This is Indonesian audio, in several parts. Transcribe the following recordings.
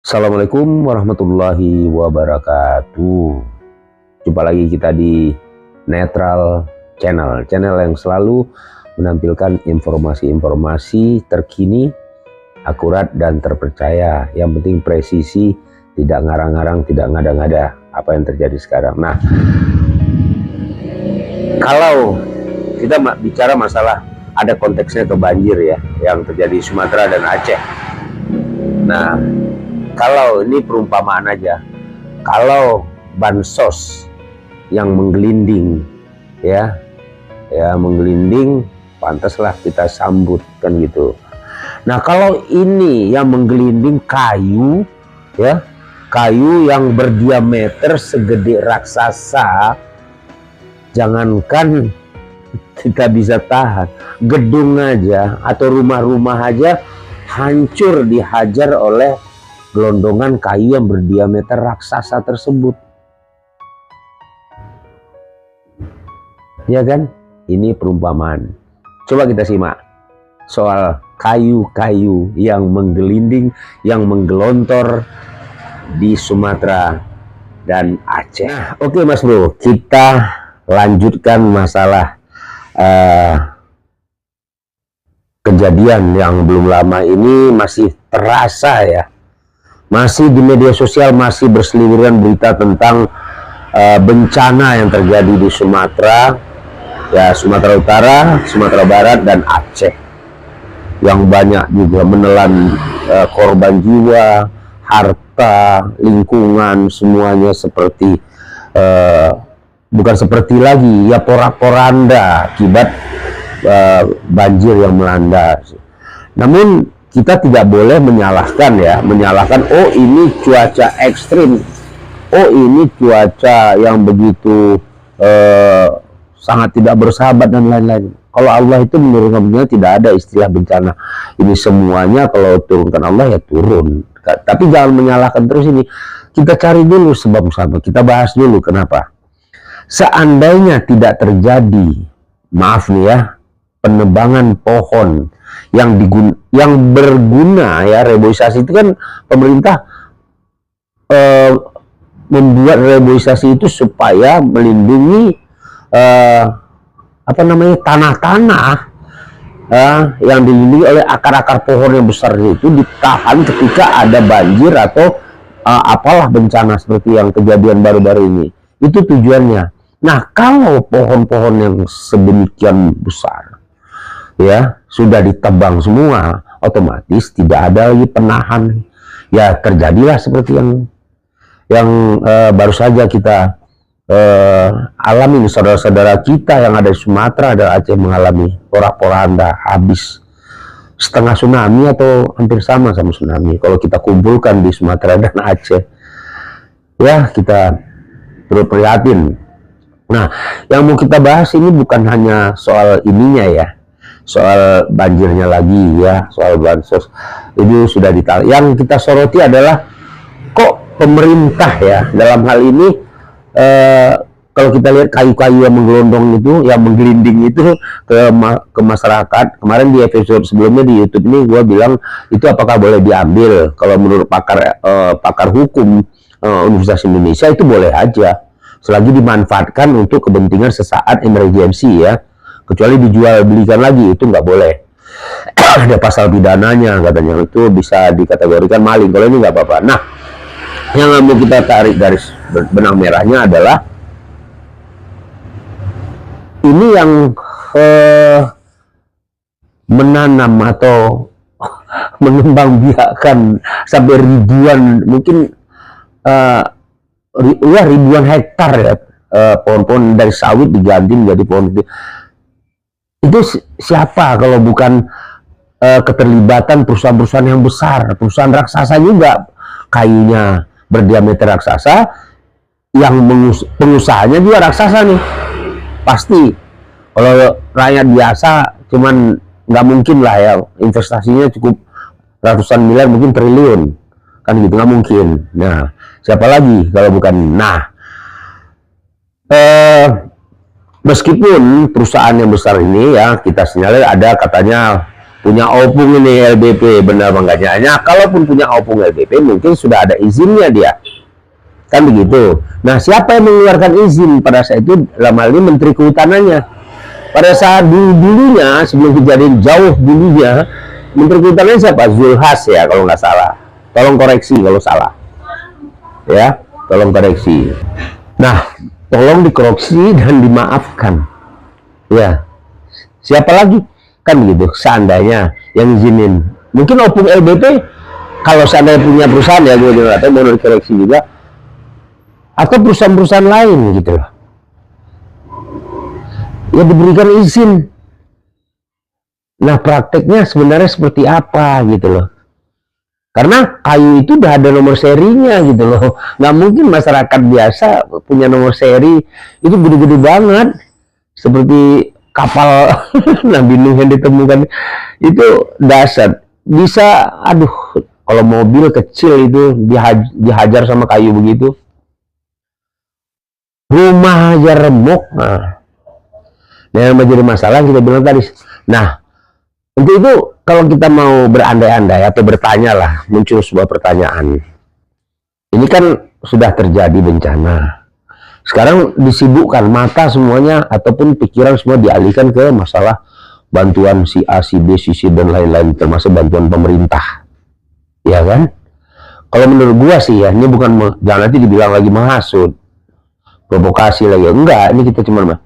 Assalamualaikum warahmatullahi wabarakatuh. Jumpa lagi kita di Netral Channel yang selalu menampilkan informasi-informasi terkini, akurat dan terpercaya. Yang penting presisi, tidak ngarang-ngarang, tidak ngada-ngada apa yang terjadi sekarang. Nah, kalau kita bicara masalah ada konteksnya ke banjir ya, yang terjadi di Sumatera dan Aceh. Nah, kalau ini perumpamaan aja, kalau bansos yang menggelinding ya menggelinding, pantaslah kita sambut kan gitu. Nah, kalau ini yang menggelinding kayu ya, kayu yang berdiameter segede raksasa, jangankan kita bisa tahan, gedung aja atau rumah-rumah aja hancur dihajar oleh gelondongan kayu yang berdiameter raksasa tersebut. Ya kan? Ini perumpamaan. Coba kita simak soal kayu-kayu yang menggelinding, yang menggelontor di Sumatera dan Aceh. Nah, oke Mas Bro, kita lanjutkan masalah kejadian yang belum lama ini masih terasa ya. Masih di media sosial masih berseliweran berita tentang bencana yang terjadi di Sumatera, ya Sumatera Utara, Sumatera Barat dan Aceh, yang banyak juga menelan korban jiwa, harta, lingkungan, semuanya seperti bukan seperti lagi ya porak-poranda akibat banjir yang melanda. Namun kita tidak boleh menyalahkan oh ini cuaca ekstrim, oh ini cuaca yang begitu sangat tidak bersahabat dan lain-lain. Kalau Allah itu menurunkan bencana, tidak ada istilah bencana. Ini semuanya kalau turunkan Allah ya turun. Tapi jangan menyalahkan terus ini. Kita cari dulu sebab-sebab, kita bahas dulu kenapa. Seandainya tidak terjadi, maaf nih ya, penebangan pohon yang berguna ya, reboisasi itu kan pemerintah membuat reboisasi itu supaya melindungi tanah-tanah yang dilindungi oleh akar-akar pohon yang besar itu, ditahan ketika ada banjir atau apalah bencana seperti yang kejadian baru-baru ini. Itu tujuannya. Nah, kalau pohon-pohon yang sedemikian besar ya sudah ditebang semua, otomatis tidak ada lagi penahan. Ya terjadilah seperti yang baru saja kita alami, saudara-saudara kita yang ada di Sumatera dan Aceh mengalami porak-poranda, habis setengah tsunami atau hampir sama tsunami kalau kita kumpulkan di Sumatera dan Aceh. Ya, kita perlu prihatin. Nah, yang mau kita bahas ini bukan hanya soal ininya ya, soal banjirnya lagi ya, soal bansos itu sudah ditarik. Yang kita soroti adalah kok pemerintah ya dalam hal ini kalau kita lihat kayu-kayu yang menggelondong itu, yang menggelinding itu ke masyarakat. Kemarin di episode sebelumnya di YouTube ini gue bilang itu apakah boleh diambil. Kalau menurut pakar hukum Universitas Indonesia itu boleh aja, selagi dimanfaatkan untuk kepentingan sesaat emergensi ya. Kecuali dijual belikan lagi, itu nggak boleh. Ada pasal pidananya katanya, itu bisa dikategorikan maling. Kalau ini nggak apa-apa. Nah, yang mau kita tarik garis benang merahnya adalah ini yang menanam atau mengembangbiakkan sampai ribuan, mungkin ribuan hektar ya, pohon-pohon dari sawit diganti menjadi pohon. Itu siapa kalau bukan keterlibatan perusahaan-perusahaan yang besar, perusahaan raksasa juga, kayunya berdiameter raksasa, yang pengusahanya juga raksasa nih, pasti. Kalau rakyat biasa cuman nggak mungkin lah ya, investasinya cukup ratusan miliar, mungkin triliun kan gitu, nggak mungkin. Nah, siapa lagi kalau bukan. Nah, meskipun perusahaan yang besar ini ya, kita sinyalir ada katanya punya opung ini LBP, benar enggaknya? Nah, kalaupun punya opung LBP mungkin sudah ada izinnya dia, kan begitu. Nah, siapa yang mengeluarkan izin pada saat itu? Dalam hal ini Menteri Kehutanannya. Pada saat dulunya, sebelum kejadian jauh dulunya, Menteri Kehutanannya siapa? Zulhas ya kalau nggak salah. Tolong koreksi kalau salah ya, tolong koreksi. Nah, tolong dikoreksi dan dimaafkan ya. Siapa lagi? Kan gitu, seandainya yang izinin mungkin opung LBP, kalau seandainya punya perusahaan ya gue atau mau dikoreksi juga, atau perusahaan-perusahaan lain gitu loh ya, diberikan izin. Nah, prakteknya sebenarnya seperti apa gitu loh, karena kayu itu udah ada nomor serinya gitu loh. Nggak mungkin masyarakat biasa punya nomor seri itu gede-gede banget seperti kapal Nabi Nuh yang ditemukan itu dasar. Bisa, aduh, kalau mobil kecil itu dihajar sama kayu begitu, rumah aja remuk. Nah, yang menjadi masalah kita bilang tadi. Nah, untuk itu kalau kita mau berandai-andai atau bertanya lah, muncul sebuah pertanyaan. Ini kan sudah terjadi bencana. Sekarang disibukkan mata semuanya ataupun pikiran semua dialihkan ke masalah bantuan si A, si B, si C dan lain-lain, termasuk bantuan pemerintah. Ya kan? Kalau menurut gua sih ya, ini bukan, jangan nanti dibilang lagi menghasut, provokasi lagi. Enggak, ini kita cuma,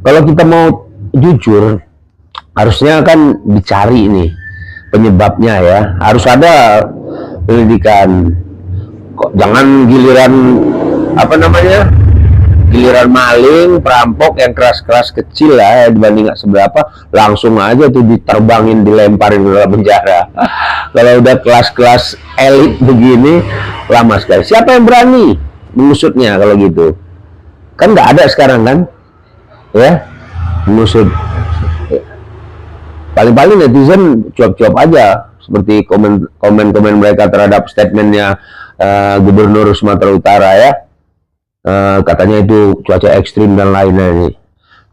kalau kita mau jujur, harusnya kan dicari nih penyebabnya ya. Harus ada penyelidikan. Kok jangan giliran apa namanya? Giliran maling, perampok yang keras-keras kecil lah ya, dibanding nggak seberapa, langsung aja tuh diterbangin, dilemparin ke dalam penjara. Kalau udah kelas-kelas elit begini, lama sekali. Siapa yang berani mengusutnya kalau gitu? Kan nggak ada sekarang kan? Ya, mengusut. Paling-paling netizen cuap-cuap aja, seperti komen-komen mereka terhadap statementnya Gubernur Sumatera Utara ya. Katanya itu cuaca ekstrim dan lain-lain.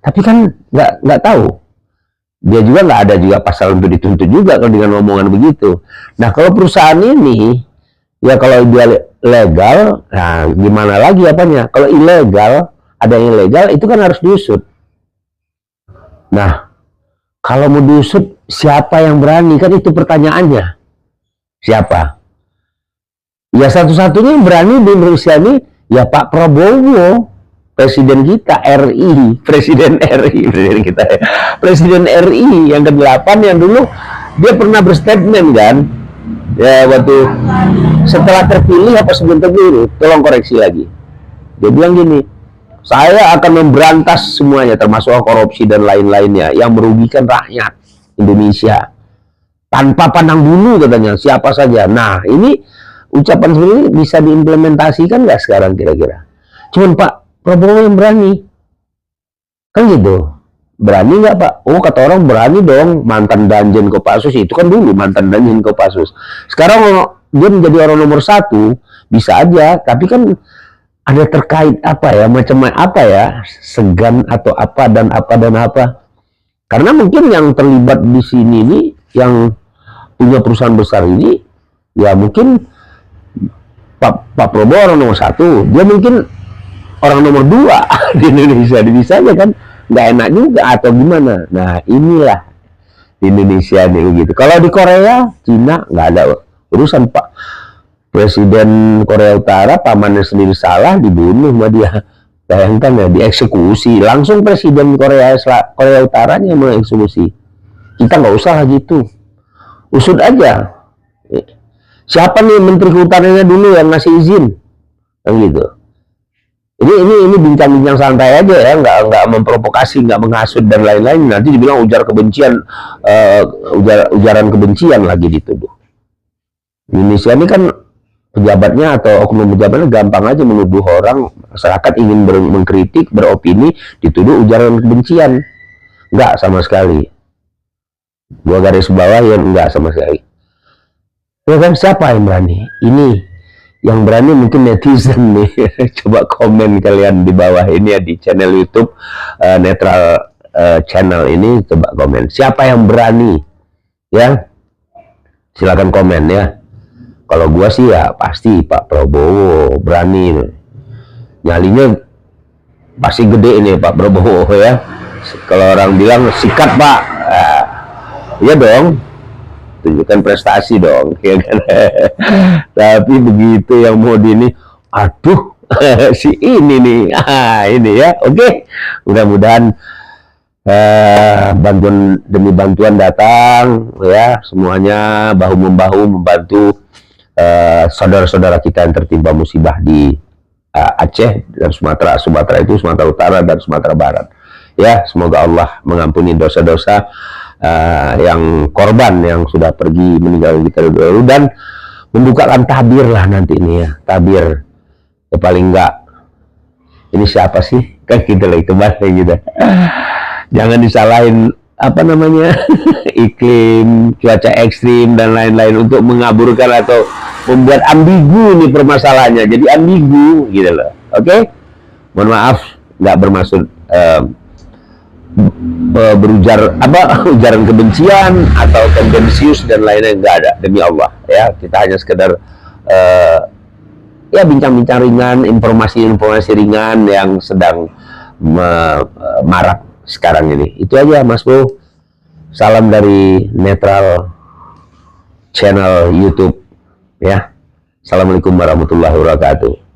Tapi kan nggak tahu, dia juga nggak ada juga pasal untuk dituntut juga kalau dengan omongan begitu. Nah, kalau perusahaan ini ya, kalau dia legal, nah gimana lagi apanya? Kalau ilegal, ada yang ilegal, itu kan harus diusut. Nah, kalau mau diusut, siapa yang berani? Kan itu pertanyaannya. Siapa? Ya, satu-satunya yang berani di Indonesia ini ya Pak Prabowo, presiden kita RI, presiden kita ya. Presiden RI yang ke-8 yang dulu dia pernah berstatement kan, ya waktu setelah terpilih apa sebelum terpilih, tolong koreksi lagi. Dia bilang gini, saya akan memberantas semuanya termasuk korupsi dan lain-lainnya yang merugikan rakyat Indonesia tanpa pandang bulu katanya siapa saja. Nah, ini ucapan seperti ini bisa diimplementasikan nggak sekarang kira-kira? Cuman Pak Prabowo yang berani, kan gitu. Berani nggak Pak? Oh, kata orang berani dong, mantan Danjen Kopassus itu kan dulu mantan Danjen Kopassus. Sekarang dia menjadi orang nomor 1, bisa aja. Tapi kan ada terkait apa ya, macam apa ya, segan atau apa dan apa dan apa. Karena mungkin yang terlibat di sini nih, yang punya perusahaan besar ini, ya mungkin Pak Prabowo orang nomor 1, dia mungkin orang nomor 2 di Indonesia. Bisa aja kan, nggak enak juga atau gimana. Nah, inilah di Indonesia nih begitu. Kalau di Korea, Cina nggak ada urusan. Pak Presiden Korea Utara, pamannya sendiri salah, dibunuh sama dia. Bayangkan ya, dieksekusi langsung Presiden Korea Utaranya yang mengeksekusi. Kita nggak usah gitu, usut aja. Siapa nih Menteri Kehutanannya dulu yang ngasih izin, yang gitu. Ini bincang-bincang santai aja ya, nggak memprovokasi, nggak menghasut dan lain-lain. Nanti dibilang ujar kebencian, ujaran kebencian lagi dituduh. Indonesia ini kan pejabatnya atau oknum pejabatnya gampang aja menuduh orang, masyarakat ingin mengkritik, beropini, dituduh ujaran kebencian. Nggak sama sekali. Gua garis bawah ya, nggak sama sekali. Ya kan, siapa yang berani? Ini yang berani mungkin netizen nih. Coba komen kalian di bawah ini ya, di channel YouTube Netral Channel ini, coba komen siapa yang berani Ya, silakan komen ya. Kalau gua sih ya pasti Pak Prabowo berani, nyalinya pasti gede ini Pak Prabowo ya. Kalau orang bilang sikat Pak, iya dong, tunjukkan prestasi dong, ya kan? Tapi begitu yang mau di ini, aduh, si ini nih, ini ya, oke. Mudah-mudahan bantuan demi bantuan datang, ya, semuanya bahu membahu membantu saudara-saudara kita yang tertimpa musibah di Aceh dan Sumatera. Sumatera itu Sumatera Utara dan Sumatera Barat. Ya, semoga Allah mengampuni dosa-dosa yang korban yang sudah pergi meninggal di dulu, dan membukakan tabir lah nanti ini ya, tabir ya, paling enggak ini siapa sih kan kita lagi kembali gitu, jangan disalahin apa namanya iklim, cuaca ekstrim dan lain-lain untuk mengaburkan atau membuat ambigu nih permasalahannya, jadi ambigu gitu loh. Oke? Mohon maaf nggak bermaksud berujar apa ujaran kebencian atau tendensius dan lainnya, nggak ada, demi Allah ya, kita hanya sekedar ya bincang-bincang ringan, informasi-informasi ringan yang sedang marak sekarang ini. Itu aja Mas Bro. Salam dari Netral Channel YouTube ya. Assalamualaikum warahmatullahi wabarakatuh.